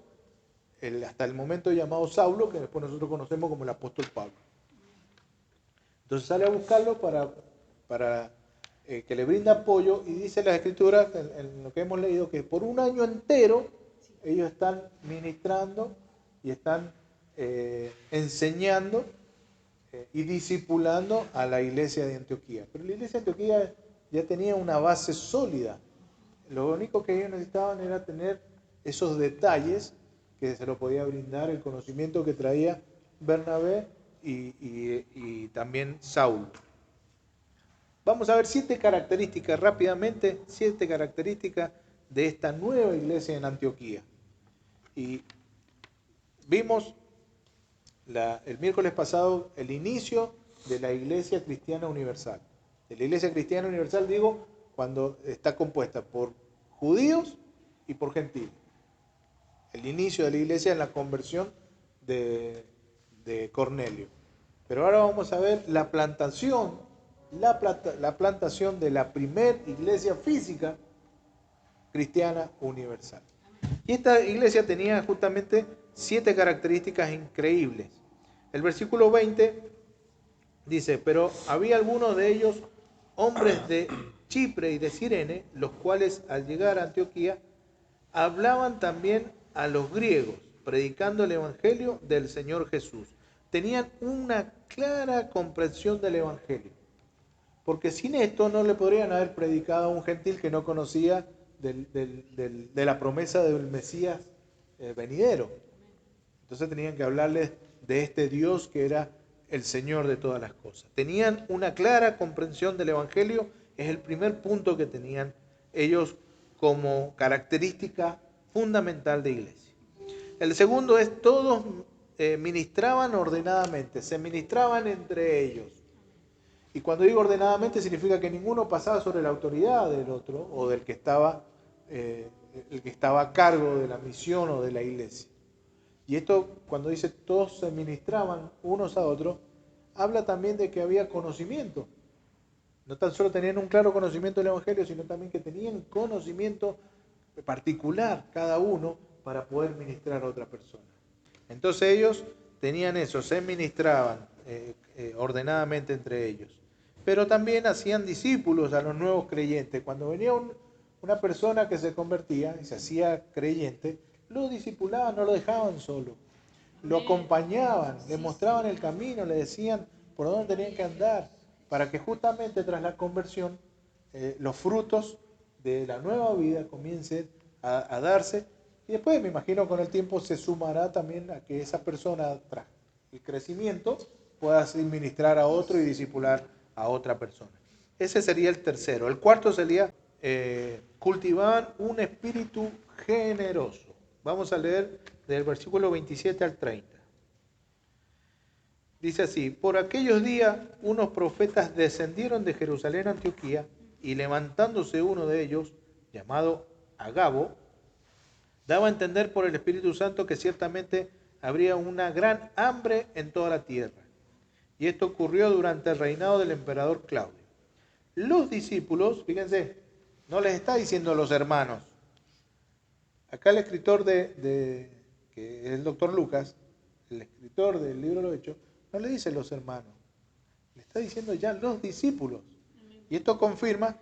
hasta el momento llamado Saulo, que después nosotros conocemos como el apóstol Pablo. Entonces sale a buscarlo para que le brinda apoyo, y dice la Escritura, en lo que hemos leído, que por un año entero ellos están ministrando y están enseñando y discipulando a la iglesia de Antioquía. Pero la iglesia de Antioquía ya tenía una base sólida. Lo único que ellos necesitaban era tener esos detalles que se lo podía brindar el conocimiento que traía Bernabé y también Saulo. Vamos a ver 7 características rápidamente, 7 características de esta nueva iglesia en Antioquía. Y vimos el miércoles pasado el inicio de la Iglesia Cristiana Universal. De la Iglesia Cristiana Universal digo cuando está compuesta por judíos y por gentiles. El inicio de la iglesia en la conversión de Cornelio. Pero ahora vamos a ver la plantación de la primer iglesia física cristiana universal. Y esta iglesia tenía justamente 7 características increíbles. El versículo 20 dice, pero había algunos de ellos, hombres de Chipre y de Cirene, los cuales al llegar a Antioquía hablaban también a los griegos, predicando el evangelio del Señor Jesús. Tenían una clara comprensión del evangelio, porque sin esto no le podrían haber predicado a un gentil que no conocía de la promesa del Mesías venidero. Entonces tenían que hablarles de este Dios que era el Señor de todas las cosas. Tenían una clara comprensión del evangelio, es el primer punto que tenían ellos como característica fundamental de iglesia. El segundo es todos ministraban ordenadamente, se ministraban entre ellos. Y cuando digo ordenadamente significa que ninguno pasaba sobre la autoridad del otro o del que estaba, el que estaba a cargo de la misión o de la iglesia. Y esto, cuando dice todos se ministraban unos a otros, habla también de que había conocimiento. No tan solo tenían un claro conocimiento del evangelio, sino también que tenían conocimiento particular cada uno para poder ministrar a otra persona. Entonces ellos tenían eso, se ministraban ordenadamente entre ellos. Pero también hacían discípulos a los nuevos creyentes. Cuando venía una persona que se convertía y se hacía creyente, lo discipulaban, no lo dejaban solo. Lo acompañaban, le mostraban el camino, le decían por dónde tenían que andar, para que justamente tras la conversión los frutos de la nueva vida comiencen a darse. Y después, me imagino, con el tiempo se sumará también a que esa persona, tras el crecimiento, pueda administrar a otro y discipular a otra persona. Ese sería el tercero. El cuarto sería cultivaban un espíritu generoso. Vamos a leer del versículo 27 al 30. Dice así, por aquellos días unos profetas descendieron de Jerusalén a Antioquía y levantándose uno de ellos, llamado Agabo, daba a entender por el Espíritu Santo que ciertamente habría una gran hambre en toda la tierra. Y esto ocurrió durante el reinado del emperador Claudio. Los discípulos, fíjense, no les está diciendo los hermanos. Acá el escritor que es el doctor Lucas, el escritor del libro de los Hechos, no le dice los hermanos, le está diciendo ya los discípulos. Y esto confirma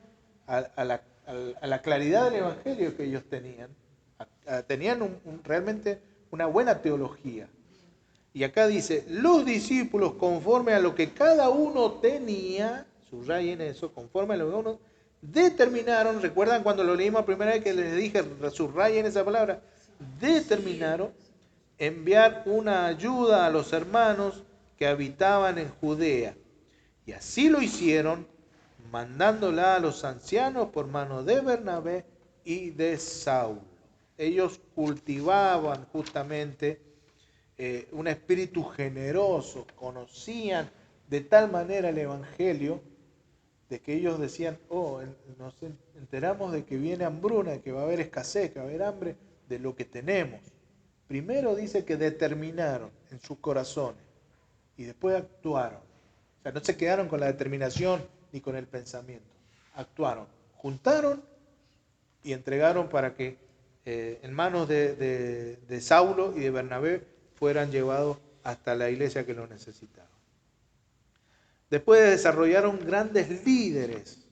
a la claridad del evangelio que ellos tenían. Tenían realmente una buena teología. Y acá dice, los discípulos conforme a lo que cada uno tenía, subrayen eso, conforme a lo que uno determinaron, recuerdan cuando lo leímos la primera vez que les dije, subrayen esa palabra, determinaron enviar una ayuda a los hermanos que habitaban en Judea. Y así lo hicieron, mandándola a los ancianos por mano de Bernabé y de Saulo. Ellos cultivaban justamente un espíritu generoso, conocían de tal manera el evangelio, de que ellos decían, nos enteramos de que viene hambruna, que va a haber escasez, que va a haber hambre de lo que tenemos. Primero dice que determinaron en sus corazones y después actuaron. O sea, no se quedaron con la determinación ni con el pensamiento. Actuaron, juntaron y entregaron para que en manos de Saulo y de Bernabé fueran llevados hasta la iglesia que lo necesitaba. Después desarrollaron grandes líderes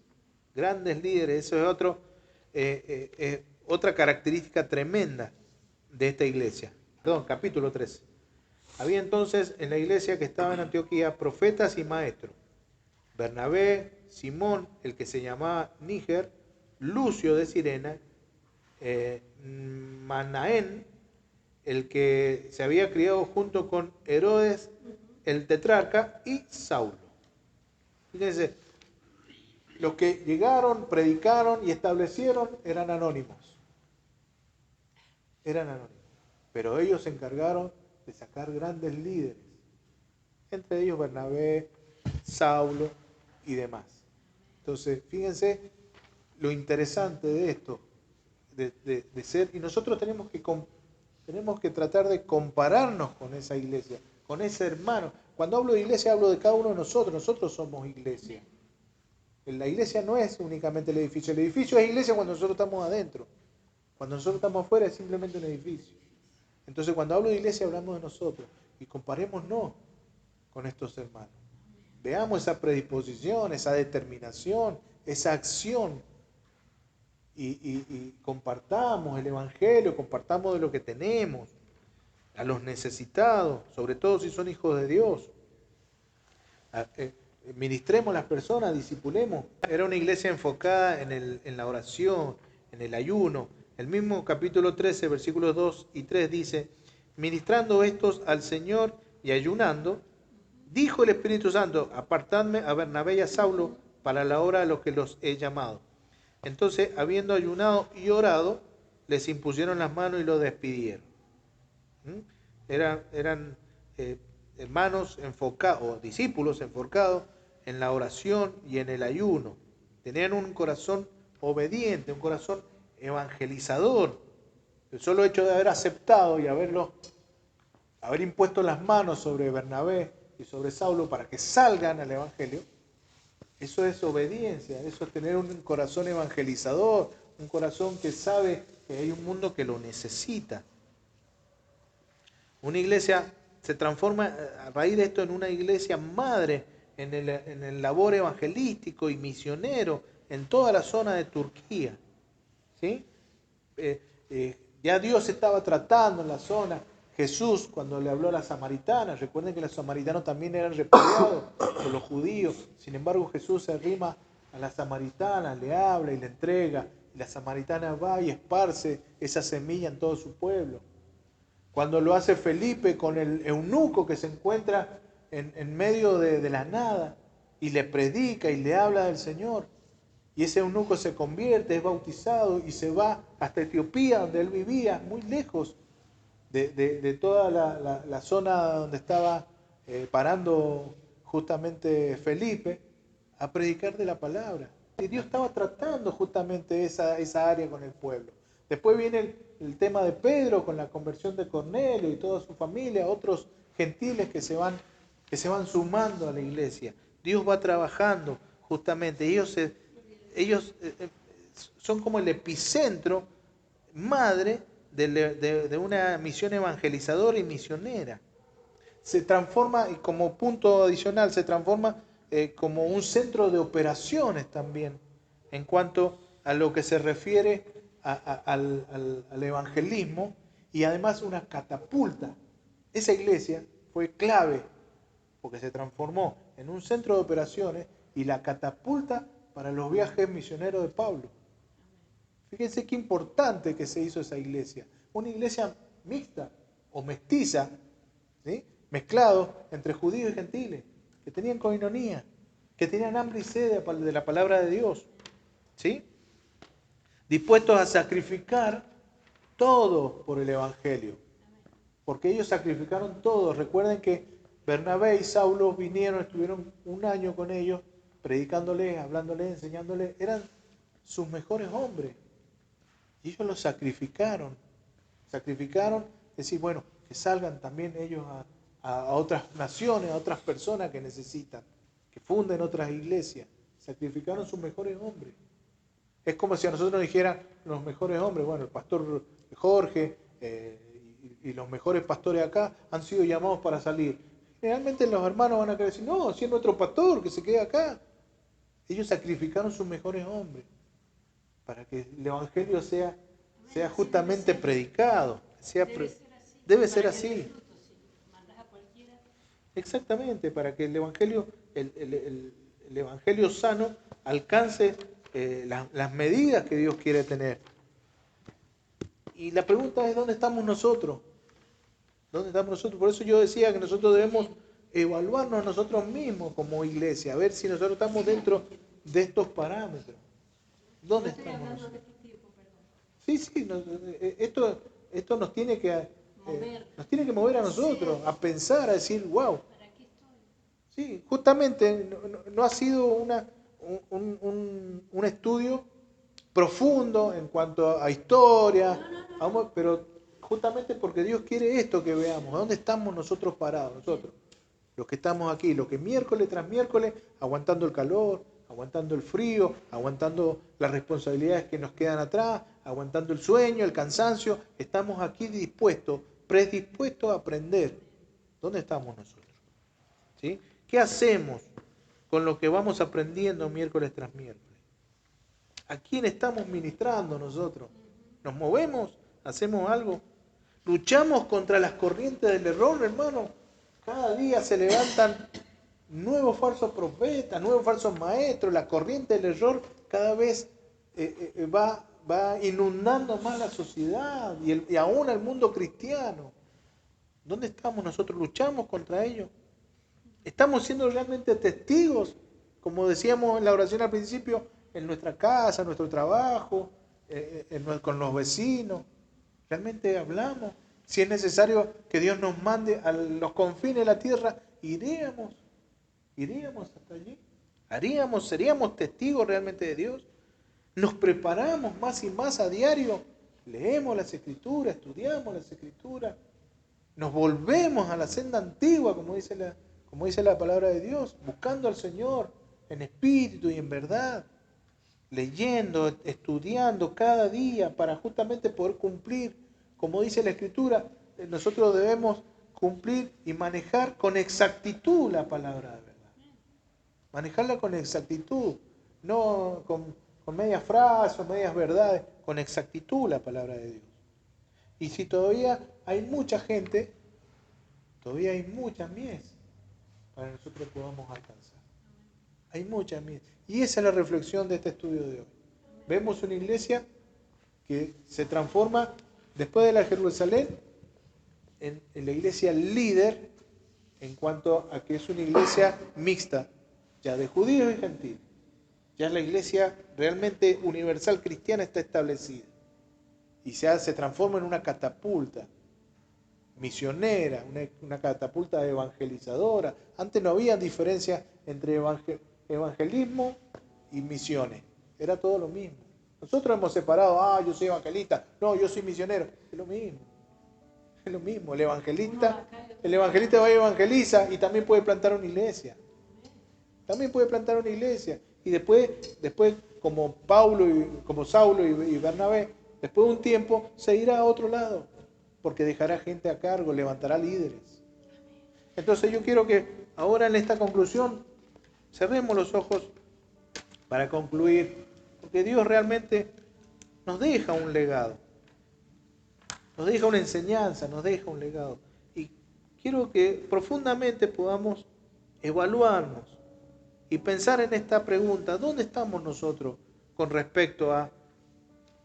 Grandes líderes, eso es otra característica tremenda de esta iglesia. Perdón, capítulo 13. Había entonces en la iglesia que estaba en Antioquía profetas y maestros. Bernabé, Simón, el que se llamaba Níger, Lucio de Cirene, Manaén, el que se había criado junto con Herodes, el tetrarca, y Saulo. Fíjense, los que llegaron, predicaron y establecieron eran anónimos. Eran anónimos. Pero ellos se encargaron de sacar grandes líderes. Entre ellos Bernabé, Saulo y demás. Entonces, fíjense lo interesante de esto, de ser, y nosotros tenemos que tratar de compararnos con esa iglesia, con ese hermano. Cuando hablo de iglesia, hablo de cada uno de nosotros somos iglesia. La iglesia no es únicamente el edificio es iglesia cuando nosotros estamos adentro. Cuando nosotros estamos afuera es simplemente un edificio. Entonces, cuando hablo de iglesia, hablamos de nosotros, y comparémonos con estos hermanos. Veamos esa predisposición, esa determinación, esa acción, y compartamos el evangelio, compartamos de lo que tenemos a los necesitados, sobre todo si son hijos de Dios. Ministremos a las personas, discipulemos. Era una iglesia enfocada en la oración, en el ayuno. El mismo capítulo 13, versículos 2 y 3 dice: ministrando estos al Señor y ayunando, dijo el Espíritu Santo: apartadme a Bernabé y a Saulo para la obra a los que los he llamado. Entonces, habiendo ayunado y orado, les impusieron las manos y los despidieron. Eran hermanos enfocados, o discípulos enfocados en la oración y en el ayuno. Tenían un corazón obediente, un corazón evangelizador. El solo hecho de haber aceptado y haber impuesto las manos sobre Bernabé y sobre Saulo para que salgan al evangelio, eso es obediencia, eso es tener un corazón evangelizador, un corazón que sabe que hay un mundo que lo necesita. Una iglesia se transforma a raíz de esto en una iglesia madre en el labor evangelístico y misionero en toda la zona de Turquía. ¿Sí? Ya Dios estaba tratando en la zona. Jesús, cuando le habló a las samaritanas, recuerden que los samaritanos también eran repudiados por los judíos. Sin embargo, Jesús se arrima a las samaritanas, le habla y le entrega. Y la samaritana va y esparce esa semilla en todo su pueblo. Cuando lo hace Felipe con el eunuco que se encuentra en medio de la nada y le predica y le habla del Señor. Y ese eunuco se convierte, es bautizado y se va hasta Etiopía, donde él vivía, muy lejos de toda la zona donde estaba parando justamente Felipe, a predicar de la palabra. Y Dios estaba tratando justamente esa área con el pueblo. Después viene el tema de Pedro con la conversión de Cornelio y toda su familia, otros gentiles que se van sumando a la iglesia. Dios va trabajando justamente. Ellos son como el epicentro madre de una misión evangelizadora y misionera. Se transforma, y como punto adicional, se transforma como un centro de operaciones también, en cuanto a lo que se refiere al evangelismo, y además una catapulta. Esa iglesia fue clave porque se transformó en un centro de operaciones y la catapulta para los viajes misioneros de Pablo. Fíjense qué importante que se hizo esa iglesia. Una iglesia mixta o mestiza, ¿sí? Mezclado entre judíos y gentiles, que tenían coinonía, que tenían hambre y sed de la palabra de Dios, ¿sí? Dispuestos a sacrificar todo por el evangelio, porque ellos sacrificaron todo. Recuerden que Bernabé y Saulo vinieron, estuvieron un año con ellos, predicándoles, hablándoles, enseñándoles. Eran sus mejores hombres. Y ellos los sacrificaron. Sacrificaron, decir, bueno, que salgan también ellos a otras naciones, a otras personas que necesitan, que funden otras iglesias. Sacrificaron sus mejores hombres. Es como si a nosotros nos dijeran los mejores hombres, bueno, el pastor Jorge y los mejores pastores acá han sido llamados para salir. Realmente los hermanos van a querer decir, no, si es nuestro pastor, que se quede acá. Ellos sacrificaron sus mejores hombres para que el Evangelio sea justamente predicado. Debe ser así. Exactamente, para que el Evangelio, el Evangelio sano alcance las medidas que Dios quiere tener. Y la pregunta es, ¿dónde estamos nosotros? ¿Dónde estamos nosotros? Por eso yo decía que nosotros debemos evaluarnos a nosotros mismos como iglesia, a ver si nosotros estamos dentro de estos parámetros. ¿Dónde estamos nosotros? Sí, esto nos tiene que mover a nosotros, a pensar, a decir, wow. Sí, justamente no ha sido un estudio profundo en cuanto a historia, pero justamente porque Dios quiere esto que veamos, ¿dónde estamos nosotros parados? Nosotros, los que estamos aquí, los que miércoles tras miércoles, aguantando el calor, aguantando el frío, aguantando las responsabilidades que nos quedan atrás, aguantando el sueño, el cansancio, estamos aquí predispuestos a aprender. ¿Dónde estamos nosotros? ¿Sí? ¿Qué hacemos con lo que vamos aprendiendo miércoles tras miércoles? ¿A quién estamos ministrando nosotros? ¿Nos movemos? ¿Hacemos algo? ¿Luchamos contra las corrientes del error, hermano? Cada día se levantan nuevos falsos profetas, nuevos falsos maestros. La corriente del error cada vez va inundando más la sociedad y aún al mundo cristiano. ¿Dónde estamos nosotros? ¿Luchamos contra ello? ¿Estamos siendo realmente testigos, como decíamos en la oración al principio, en nuestra casa, en nuestro trabajo, con los vecinos? ¿Realmente hablamos? Si es necesario que Dios nos mande a los confines de la tierra, ¿iríamos hasta allí? ¿Seríamos testigos realmente de Dios? ¿Nos preparamos más y más a diario? ¿Leemos las Escrituras, estudiamos las Escrituras? ¿Nos volvemos a la senda antigua, como dice la palabra de Dios, buscando al Señor en espíritu y en verdad, leyendo, estudiando cada día para justamente poder cumplir? Como dice la Escritura, nosotros debemos cumplir y manejar con exactitud la palabra de verdad. Manejarla con exactitud, no con medias frases o medias verdades, con exactitud la palabra de Dios. Y si todavía hay mucha gente, todavía hay mucha mies para que nosotros podamos alcanzar. Hay mucha mies. Y esa es la reflexión de este estudio de hoy. Vemos una iglesia que se transforma después de la Jerusalén en la iglesia líder en cuanto a que es una iglesia mixta, ya de judíos y gentiles. Ya la iglesia realmente universal cristiana está establecida y se transforma en una catapulta misionera, una catapulta evangelizadora. Antes no había diferencia entre evangelismo y misiones, era todo lo mismo. Nosotros hemos separado, yo soy evangelista, no, yo soy misionero. Es lo mismo. El evangelista va y evangeliza y también puede plantar una iglesia. Y después como Saulo y Bernabé, después de un tiempo se irá a otro lado, porque dejará gente a cargo, levantará líderes. Entonces yo quiero que ahora en esta conclusión cerremos los ojos para concluir, porque Dios realmente nos deja un legado, nos deja una enseñanza, nos deja un legado. Y quiero que profundamente podamos evaluarnos y pensar en esta pregunta: ¿dónde estamos nosotros con respecto a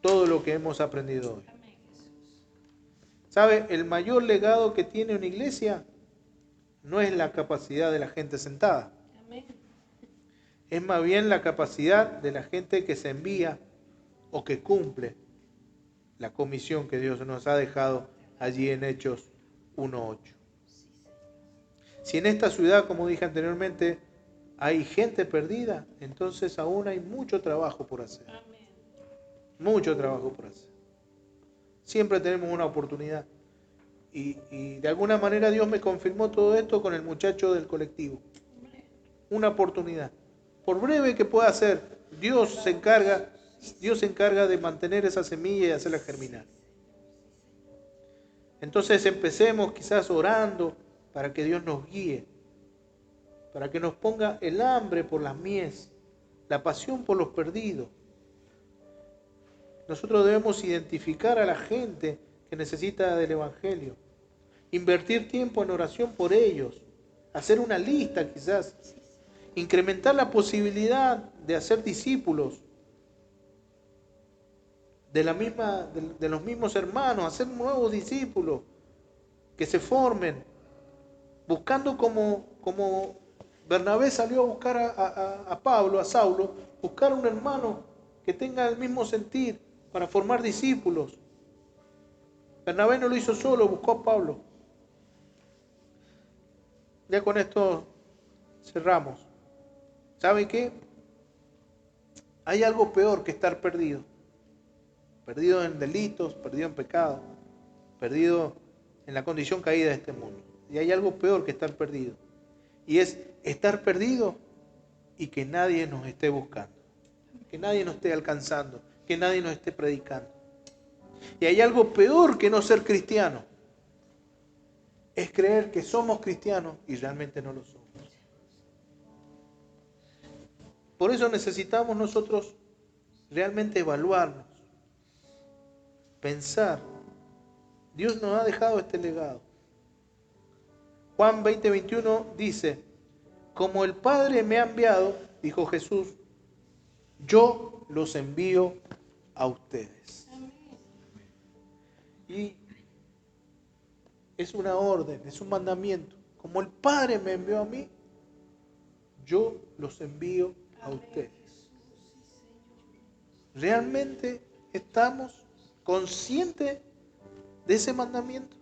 todo lo que hemos aprendido hoy? ¿Sabe? El mayor legado que tiene una iglesia no es la capacidad de la gente sentada. Es más bien la capacidad de la gente que se envía o que cumple la comisión que Dios nos ha dejado allí en Hechos 1:8. Si en esta ciudad, como dije anteriormente, hay gente perdida, entonces aún hay mucho trabajo por hacer. Mucho trabajo por hacer. Siempre tenemos una oportunidad. Y de alguna manera Dios me confirmó todo esto con el muchacho del colectivo. Una oportunidad. Por breve que pueda ser, Dios se encarga de mantener esa semilla y hacerla germinar. Entonces empecemos quizás orando para que Dios nos guíe, para que nos ponga el hambre por las mies, la pasión por los perdidos. Nosotros debemos identificar a la gente que necesita del Evangelio, invertir tiempo en oración por ellos, hacer una lista quizás, incrementar la posibilidad de hacer discípulos de los mismos hermanos, hacer nuevos discípulos que se formen, buscando como Bernabé salió a buscar a Pablo, a Saulo, buscar un hermano que tenga el mismo sentir para formar discípulos. Bernabé no lo hizo solo, buscó a Pablo. Ya con esto cerramos. ¿Sabe qué? Hay algo peor que estar perdido. Perdido en delitos, perdido en pecado, perdido en la condición caída de este mundo. Y hay algo peor que estar perdido. Y es estar perdido y que nadie nos esté buscando. Que nadie nos esté alcanzando. Que nadie nos esté predicando. Y hay algo peor que no ser cristiano. Es creer que somos cristianos y realmente no lo somos. Por eso necesitamos nosotros realmente evaluarnos. Pensar. Dios nos ha dejado este legado. Juan 20:21 dice, como el Padre me ha enviado, dijo Jesús, yo los envío a ustedes. Y es una orden, es un mandamiento. Como el Padre me envió a mí, yo los envío a ustedes. ¿Realmente estamos conscientes de ese mandamiento?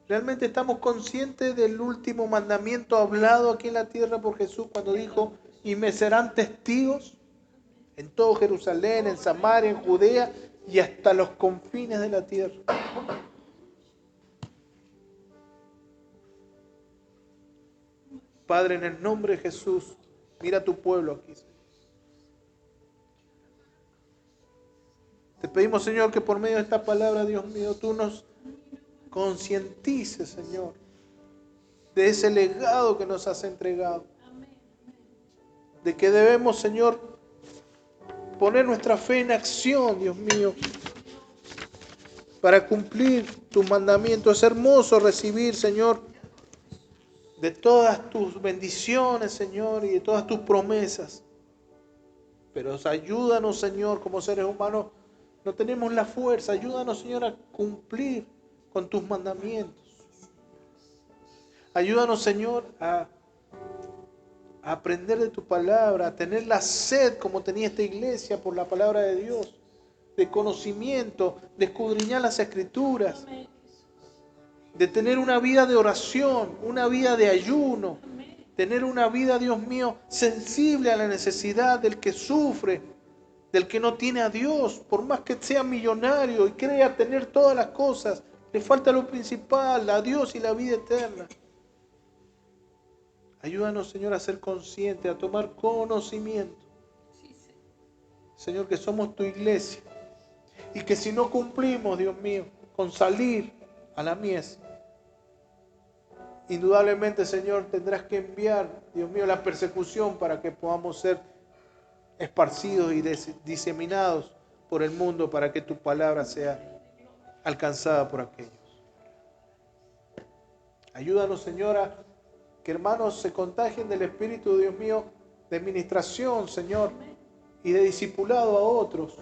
¿Realmente estamos conscientes del último mandamiento hablado aquí en la tierra por Jesús cuando dijo, y me serán testigos en todo Jerusalén, en Samaria, en Judea y hasta los confines de la tierra? Padre, en el nombre de Jesús, mira a tu pueblo aquí, Señor. Te pedimos, Señor, que por medio de esta palabra, Dios mío, tú nos concientices, Señor, de ese legado que nos has entregado. De que debemos, Señor, poner nuestra fe en acción, Dios mío, para cumplir tus mandamientos. Es hermoso recibir, Señor, de todas tus bendiciones, Señor, y de todas tus promesas. Pero ayúdanos, Señor, como seres humanos, no tenemos la fuerza. Ayúdanos, Señor, a cumplir con tus mandamientos. Ayúdanos, Señor, a aprender de tu palabra, a tener la sed como tenía esta iglesia por la palabra de Dios, de conocimiento, de escudriñar las Escrituras, de tener una vida de oración, una vida de ayuno, tener una vida, Dios mío, sensible a la necesidad del que sufre, del que no tiene a Dios, por más que sea millonario y crea tener todas las cosas, le falta lo principal, a Dios y la vida eterna. Ayúdanos, Señor, a ser conscientes, a tomar conocimiento. Señor, que somos tu iglesia y que si no cumplimos, Dios mío, con salir a la mies, indudablemente, Señor, tendrás que enviar, Dios mío, la persecución para que podamos ser esparcidos y diseminados por el mundo para que tu palabra sea alcanzada por aquellos. Ayúdanos, Señora, que hermanos se contagien del Espíritu, Dios mío, de administración, Señor, y de discipulado a otros.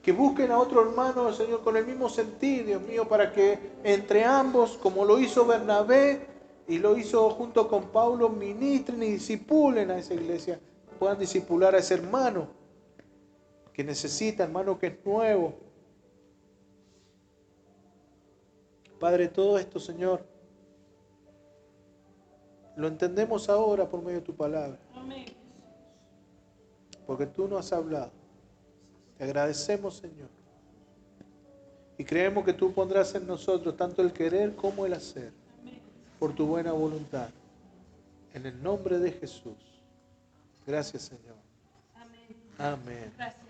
Que busquen a otro hermano, Señor, con el mismo sentir, Dios mío, para que entre ambos, como lo hizo Bernabé y lo hizo junto con Pablo, ministren y discipulen a esa iglesia, puedan discipular a ese hermano que necesita, hermano que es nuevo. Padre, todo esto, Señor, lo entendemos ahora por medio de tu palabra. Porque tú nos has hablado. Te agradecemos, Señor. Y creemos que tú pondrás en nosotros tanto el querer como el hacer. Por tu buena voluntad. En el nombre de Jesús. Gracias, Señor. Amén. Gracias.